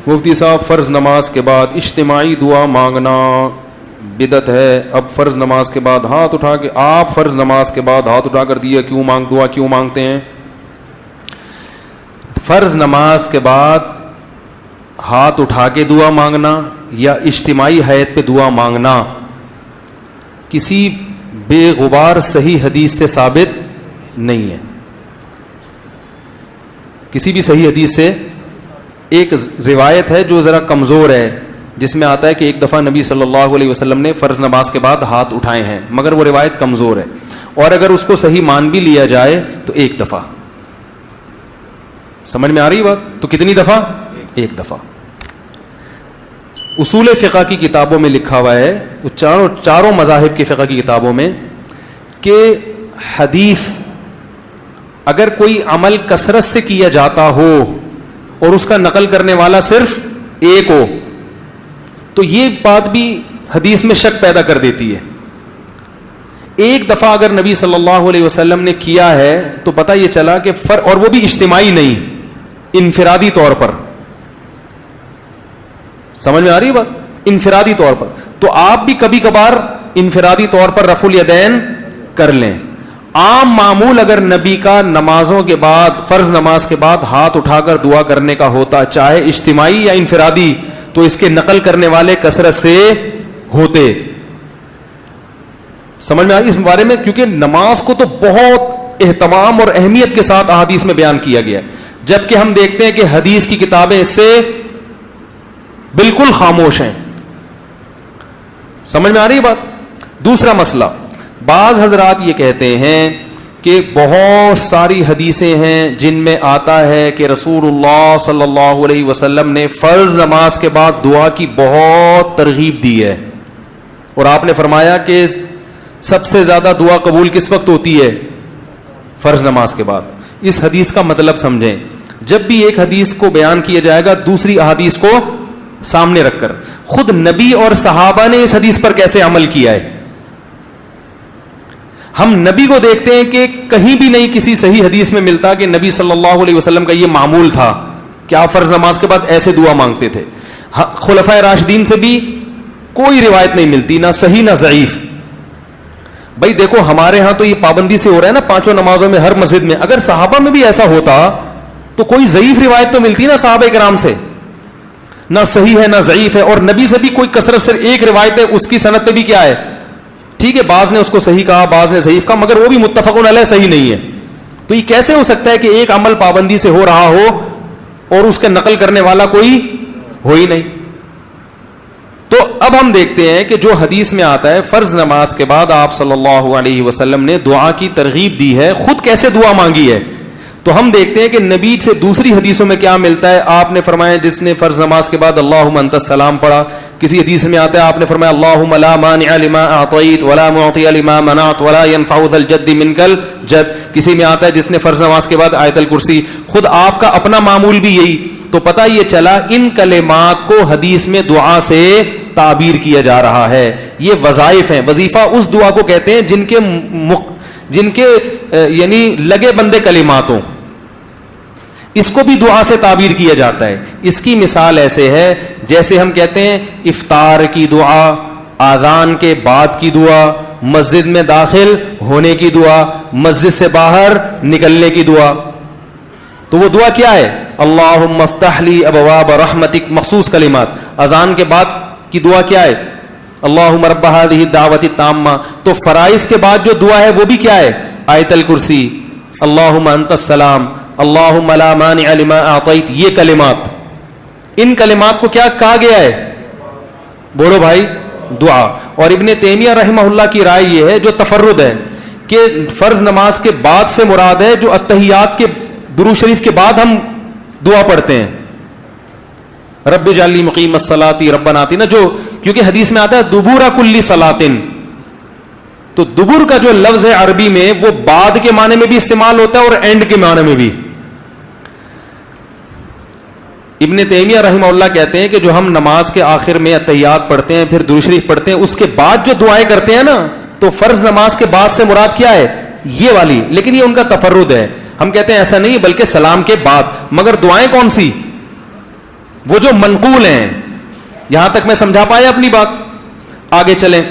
مفتی صاحب فرض نماز کے بعد اجتماعی دعا مانگنا بدعت ہے. اب فرض نماز کے بعد ہاتھ اٹھا کے آپ فرض نماز کے بعد ہاتھ اٹھا کر دیا دعا کیوں مانگتے ہیں؟ فرض نماز کے بعد ہاتھ اٹھا کے دعا مانگنا یا اجتماعی حیت پہ دعا مانگنا کسی بے غبار صحیح حدیث سے ثابت نہیں ہے. کسی بھی صحیح حدیث سے. ایک روایت ہے جو ذرا کمزور ہے جس میں آتا ہے کہ ایک دفعہ نبی صلی اللہ علیہ وسلم نے فرض نماز کے بعد ہاتھ اٹھائے ہیں, مگر وہ روایت کمزور ہے, اور اگر اس کو صحیح مان بھی لیا جائے تو ایک دفعہ. سمجھ میں آ رہی بات؟ تو کتنی دفعہ؟ ایک دفعہ. اصول فقہ کی کتابوں میں لکھا ہوا ہے, چاروں مذاہب کی فقہ کی کتابوں میں, کہ حدیث اگر کوئی عمل کثرت سے کیا جاتا ہو اور اس کا نقل کرنے والا صرف ایک ہو تو یہ بات بھی حدیث میں شک پیدا کر دیتی ہے. ایک دفعہ اگر نبی صلی اللہ علیہ وسلم نے کیا ہے تو پتہ یہ چلا کہ اور وہ بھی اجتماعی نہیں, انفرادی طور پر. سمجھ میں آ رہی ہے بات؟ انفرادی طور پر. تو آپ بھی کبھی کبھار انفرادی طور پر رفع الیدین کر لیں. عام معمول اگر نبی کا نمازوں کے بعد, فرض نماز کے بعد ہاتھ اٹھا کر دعا کرنے کا ہوتا, چاہے اجتماعی یا انفرادی, تو اس کے نقل کرنے والے کثرت سے ہوتے. سمجھ میں آ رہی اس بارے میں؟ کیونکہ نماز کو تو بہت اہتمام اور اہمیت کے ساتھ احادیث میں بیان کیا گیا ہے, جبکہ ہم دیکھتے ہیں کہ حدیث کی کتابیں اس سے بالکل خاموش ہیں. سمجھ میں آ رہی بات؟ دوسرا مسئلہ, بعض حضرات یہ کہتے ہیں کہ بہت ساری حدیثیں ہیں جن میں آتا ہے کہ رسول اللہ صلی اللہ علیہ وسلم نے فرض نماز کے بعد دعا کی بہت ترغیب دی ہے, اور آپ نے فرمایا کہ سب سے زیادہ دعا قبول کس وقت ہوتی ہے؟ فرض نماز کے بعد. اس حدیث کا مطلب سمجھیں. جب بھی ایک حدیث کو بیان کیا جائے گا دوسری احادیث کو سامنے رکھ کر, خود نبی اور صحابہ نے اس حدیث پر کیسے عمل کیا ہے. ہم نبی کو دیکھتے ہیں کہ کہیں بھی نہیں کسی صحیح حدیث میں ملتا کہ نبی صلی اللہ علیہ وسلم کا یہ معمول تھا کہ آپ فرض نماز کے بعد ایسے دعا مانگتے تھے. خلفائے راشدین سے بھی کوئی روایت نہیں ملتی, نہ صحیح نہ ضعیف. بھائی دیکھو ہمارے ہاں تو یہ پابندی سے ہو رہا ہے نا پانچوں نمازوں میں ہر مسجد میں, اگر صحابہ میں بھی ایسا ہوتا تو کوئی ضعیف روایت تو ملتی نا صحابہ کرام سے, نہ صحیح ہے نہ ضعیف ہے. اور نبی سے بھی کوئی کثرت سے ایک روایت ہے, اس کی سند پہ بھی کیا ہے, ٹھیک ہے, بعض نے اس کو صحیح کہا بعض نے ضعیف کہا, مگر وہ بھی متفق علیہ صحیح نہیں ہے. تو یہ کیسے ہو سکتا ہے کہ ایک عمل پابندی سے ہو رہا ہو اور اس کے نقل کرنے والا کوئی ہو ہی نہیں. تو اب ہم دیکھتے ہیں کہ جو حدیث میں آتا ہے فرض نماز کے بعد آپ صلی اللہ علیہ وسلم نے دعا کی ترغیب دی ہے, خود کیسے دعا مانگی ہے. تو ہم دیکھتے ہیں کہ نبی سے دوسری حدیثوں میں کیا ملتا ہے. آپ نے فرمایا جس نے فرض نماز کے بعد اللہم انت السلام پڑھا, کسی حدیث میں آتا ہے آپ نے فرمایا اللہم لا مانع لما اعطیت ولا معطی لما منعت ولا ينفع ذا الجد منک الجد. کسی میں آتا ہے جس نے فرض نماز کے بعد آیت الکرسی. خود آپ کا اپنا معمول بھی یہی. تو پتہ یہ چلا ان کلمات کو حدیث میں دعا سے تعبیر کیا جا رہا ہے. یہ وظائف ہیں. وظیفہ اس دعا کو کہتے ہیں جن کے یعنی لگے بندے کلمات ہوں, اس کو بھی دعا سے تعبیر کیا جاتا ہے. اس کی مثال ایسے ہے جیسے ہم کہتے ہیں افطار کی دعا, آذان کے بعد کی دعا, مسجد میں داخل ہونے کی دعا, مسجد سے باہر نکلنے کی دعا. تو وہ دعا کیا ہے؟ اللہم افتح لی ابواب رحمتک, مخصوص کلمات. اذان کے بعد کی دعا کیا ہے؟ اللہم رب ہذہ الدعوۃ التامہ. تو فرائض کے بعد جو دعا ہے وہ بھی کیا ہے؟ آیت الکرسی, اللہم انت السلام, اللہم لا مانع لما اعطیت. یہ کلمات, ان کلمات کو کیا کہا گیا ہے؟ بولو بھائی, دعا. اور ابن تیمیہ رحمہ اللہ کی رائے یہ ہے جو تفرد ہے کہ فرض نماز کے بعد سے مراد ہے جو اتحیات کے درود شریف کے بعد ہم دعا پڑھتے ہیں, رب اجعلنی مقیم الصلاۃ ربنا آتنا, جو کیونکہ حدیث میں آتا ہے دبور کل صلاۃ. تو دبر کا جو لفظ ہے عربی میں وہ بعد کے معنی میں بھی استعمال ہوتا ہے اور اینڈ کے معنی میں بھی. ابن تیمیہ رحمہ اللہ کہتے ہیں کہ جو ہم نماز کے آخر میں اتحیات پڑھتے ہیں پھر درود شریف پڑھتے ہیں, اس کے بعد جو دعائیں کرتے ہیں نا, تو فرض نماز کے بعد سے مراد کیا ہے؟ یہ والی. لیکن یہ ان کا تفرد ہے. ہم کہتے ہیں ایسا نہیں بلکہ سلام کے بعد. مگر دعائیں کون سی؟ وہ جو منقول ہیں. یہاں تک میں سمجھا پایا اپنی بات؟ آگے چلیں.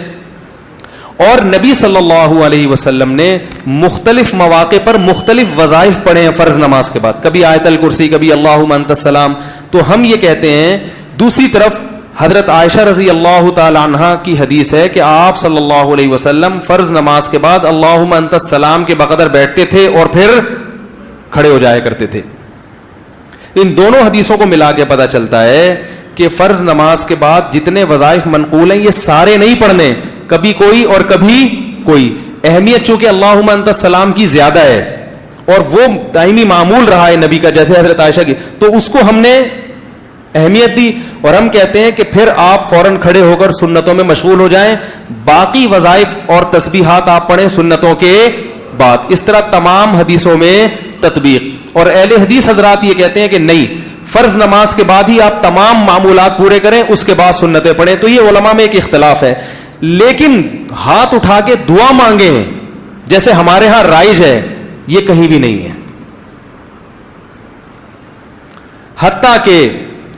اور نبی صلی اللہ علیہ وسلم نے مختلف مواقع پر مختلف وظائف پڑھے ہیں فرض نماز کے بعد, کبھی آیت الکرسی, کبھی اللہم انت السلام. تو ہم یہ کہتے ہیں, دوسری طرف حضرت عائشہ رضی اللہ تعالی عنہا کی حدیث ہے کہ آپ صلی اللہ علیہ وسلم فرض نماز کے بعد اللہم انت السلام کے بقدر بیٹھتے تھے اور پھر کھڑے ہو جایا کرتے تھے. ان دونوں حدیثوں کو ملا کے پتہ چلتا ہے کہ فرض نماز کے بعد جتنے وظائف منقول ہیں یہ سارے نہیں پڑھنے, کبھی کوئی اور کبھی کوئی. اہمیت چونکہ اللہم انت السلام کی زیادہ ہے اور وہ دائمی معمول رہا ہے نبی کا, جیسے حضرت عائشہ کی, تو اس کو ہم نے اہمیت دی. اور ہم کہتے ہیں کہ پھر آپ فوراً کھڑے ہو کر سنتوں میں مشغول ہو جائیں, باقی وظائف اور تسبیحات آپ پڑھیں سنتوں کے بعد. اس طرح تمام حدیثوں میں تطبیق. اور اہل حدیث حضرات یہ کہتے ہیں کہ نہیں, فرض نماز کے بعد ہی آپ تمام معمولات پورے کریں, اس کے بعد سنتیں پڑھیں. تو یہ علماء میں ایک اختلاف ہے. لیکن ہاتھ اٹھا کے دعا مانگیں جیسے ہمارے ہاں رائج ہے, یہ کہیں بھی نہیں ہے. حتیٰ کہ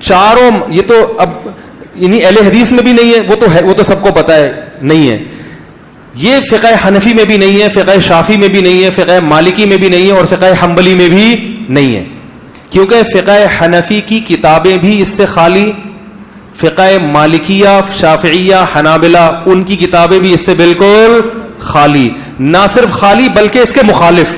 چاروں, یہ تو اب یعنی اہل حدیث میں بھی نہیں ہے, وہ تو سب کو پتا ہے نہیں ہے. یہ فقہ حنفی میں بھی نہیں ہے, فقہ شافی میں بھی نہیں ہے, فقہ مالکی میں بھی نہیں ہے, اور فقہ حنبلی میں بھی نہیں ہے. کیونکہ فقہ حنفی کی کتابیں بھی اس سے خالی, فقہ مالکیہ, شافعیہ, حنابلہ, ان کی کتابیں بھی اس سے بالکل خالی. نہ صرف خالی بلکہ اس کے مخالف.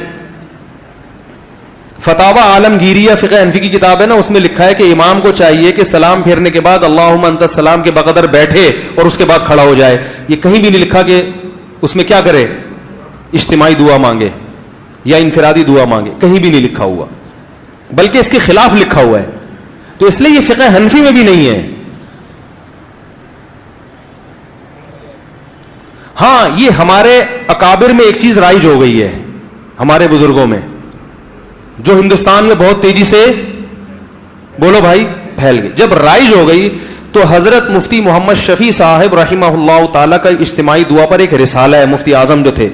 فتاوی عالمگیریہ فقہ حنفی کی کتاب ہے نا, اس میں لکھا ہے کہ امام کو چاہیے کہ سلام پھیرنے کے بعد اللہم انت السلام کے بقدر بیٹھے اور اس کے بعد کھڑا ہو جائے. یہ کہیں بھی نہیں لکھا کہ اس میں کیا کرے, اجتماعی دعا مانگے یا انفرادی دعا مانگے, کہیں بھی نہیں لکھا ہوا, بلکہ اس کے خلاف لکھا ہوا ہے. تو اس لیے یہ فقہ حنفی میں بھی نہیں ہے. ہاں, یہ ہمارے اکابر میں ایک چیز رائج ہو گئی ہے, ہمارے بزرگوں میں, جو ہندوستان میں بہت تیزی سے, بولو بھائی, پھیل گئی. جب رائج ہو گئی تو حضرت مفتی محمد شفیع صاحب رحمہ اللہ تعالیٰ کا اجتماعی دعا پر ایک رسالہ ہے, مفتی اعظم جو تھے,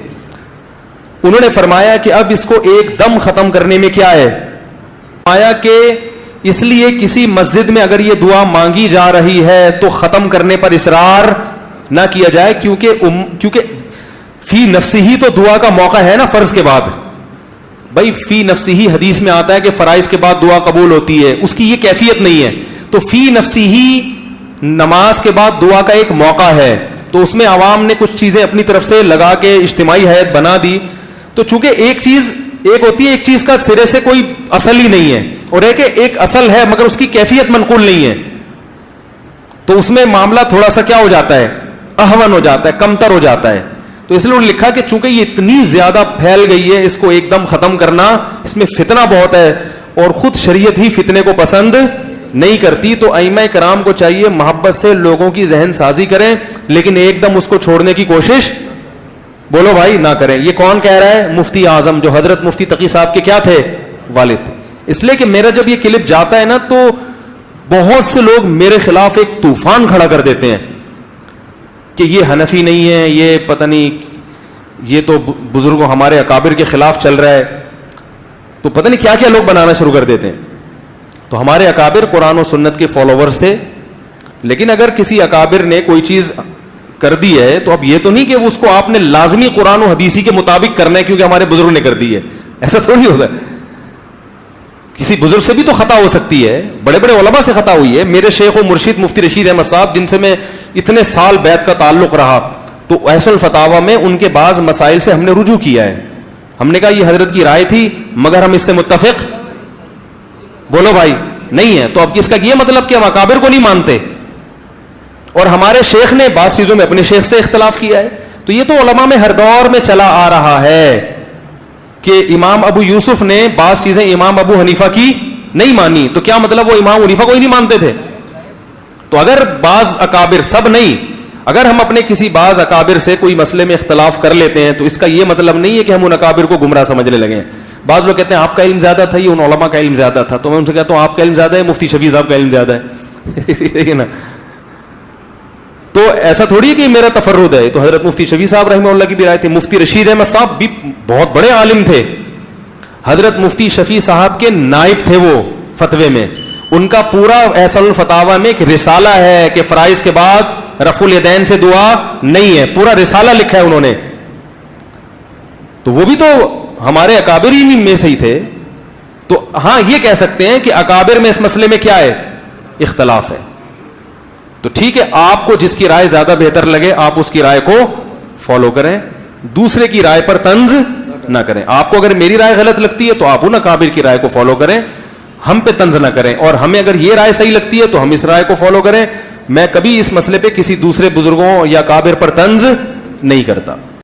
انہوں نے فرمایا کہ اب اس کو ایک دم ختم کرنے میں کیا ہے, فرمایا کہ اس لیے کسی مسجد میں اگر یہ دعا مانگی جا رہی ہے تو ختم کرنے پر اصرار نہ کیا جائے, کیونکہ فی نفسی ہی تو دعا کا موقع ہے نا فرض کے بعد. بھائی فی نفسی ہی حدیث میں آتا ہے کہ فرائض کے بعد دعا قبول ہوتی ہے, اس کی یہ کیفیت نہیں ہے. تو فی نفسی ہی نماز کے بعد دعا کا ایک موقع ہے, تو اس میں عوام نے کچھ چیزیں اپنی طرف سے لگا کے اجتماعی ہیئت بنا دی. تو چونکہ ایک ہوتی ہے, ایک چیز کا سرے سے کوئی اصل ہی نہیں ہے, اور ایک اصل ہے مگر اس کی کیفیت منقول نہیں ہے, تو اس میں معاملہ تھوڑا سا کیا ہو جاتا ہے, اہون ہو جاتا ہے, کمتر ہو جاتا ہے. تو اس لیے انہوں نے لکھا کہ چونکہ یہ اتنی زیادہ پھیل گئی ہے, اس کو ایک دم ختم کرنا, اس میں فتنہ بہت ہے, اور خود شریعت ہی فتنے کو پسند نہیں کرتی. تو ائمہ کرام کو چاہیے محبت سے لوگوں کی ذہن سازی کریں, لیکن ایک دم اس کو چھوڑنے کی کوشش, بولو بھائی, نہ کریں. یہ کون کہہ رہا ہے, مفتی اعظم, جو حضرت مفتی تقی صاحب کے کیا تھے, والد تھے. اس لیے کہ میرا جب یہ کلپ جاتا ہے نا تو بہت سے لوگ میرے خلاف ایک طوفان کھڑا کر دیتے ہیں کہ یہ حنفی نہیں ہے, یہ پتہ نہیں, یہ تو بزرگوں ہمارے اکابر کے خلاف چل رہا ہے, تو پتہ نہیں کیا کیا لوگ بنانا شروع کر دیتے ہیں. تو ہمارے اکابر قرآن و سنت کے فالوورز تھے, لیکن اگر کسی اکابر نے کوئی چیز کر دی ہے تو اب یہ تو نہیں کہ اس کو آپ نے لازمی قرآن و حدیثی کے مطابق کرنا ہے کیونکہ ہمارے بزرگ نے کر دی ہے, ایسا تھوڑی ہوتا ہے. کسی بزرگ سے بھی تو خطا ہو سکتی ہے, بڑے بڑے علماء سے خطا ہوئی ہے. میرے شیخ و مرشد مفتی رشید احمد صاحب, جن سے میں اتنے سال بیعت کا تعلق رہا, تو ایس الفتاوی میں ان کے بعض مسائل سے ہم نے رجوع کیا ہے. ہم نے کہا یہ حضرت کی رائے تھی مگر ہم اس سے متفق, بولو بھائی, نہیں ہے. تو اب اس کا یہ مطلب کہ ہم اکابر کو نہیں مانتے, اور ہمارے شیخ نے بعض چیزوں میں اپنے شیخ سے اختلاف کیا ہے. تو یہ تو علماء میں ہر دور میں چلا آ رہا ہے کہ امام ابو یوسف نے بعض چیزیں امام ابو حنیفہ کی نہیں مانی, تو کیا مطلب وہ امام حنیفہ کو ہی نہیں مانتے تھے؟ تو اگر بعض اکابر, سب نہیں, اگر ہم اپنے کسی بعض اکابر سے کوئی مسئلے میں اختلاف کر لیتے ہیں تو اس کا یہ مطلب نہیں ہے کہ ہم ان اکابر کو گمراہ سمجھنے لگے ہیں. بعض لوگ کہتے ہیں آپ کا علم زیادہ تھا, یہ ان علماء کا علم زیادہ تھا. تو میں ان سے کہتا ہوں آپ کا علم زیادہ ہے, مفتی شفیع صاحب کا علم زیادہ ہے نا. تو ایسا تھوڑی ہے کہ میرا تفرد ہے, تو حضرت مفتی شفیع صاحب رحمہ اللہ کی بھی رائے تھی. مفتی رشید احمد صاحب بھی بہت بڑے عالم تھے, حضرت مفتی شفیع صاحب کے نائب تھے وہ فتوے میں, ان کا پورا ایصل الفتاوی میں ایک رسالہ ہے کہ فرائض کے بعد رفع الیدین سے دعا نہیں ہے, پورا رسالہ لکھا ہے انہوں نے. تو وہ بھی تو ہمارے اکابر ہی میں سے ہی تھے. تو ہاں یہ کہہ سکتے ہیں کہ اکابر میں اس مسئلے میں کیا ہے, اختلاف ہے. تو ٹھیک ہے, آپ کو جس کی رائے زیادہ بہتر لگے آپ اس کی رائے کو فالو کریں, دوسرے کی رائے پر طنز نہ کریں. آپ کو اگر میری رائے غلط لگتی ہے تو آپ ان اکابر کی رائے کو فالو کریں, ہم پہ طنز نہ کریں. اور ہمیں اگر یہ رائے صحیح لگتی ہے تو ہم اس رائے کو فالو کریں. میں کبھی اس مسئلے پہ کسی دوسرے بزرگوں یا اکابر پر طنز نہیں کرتا.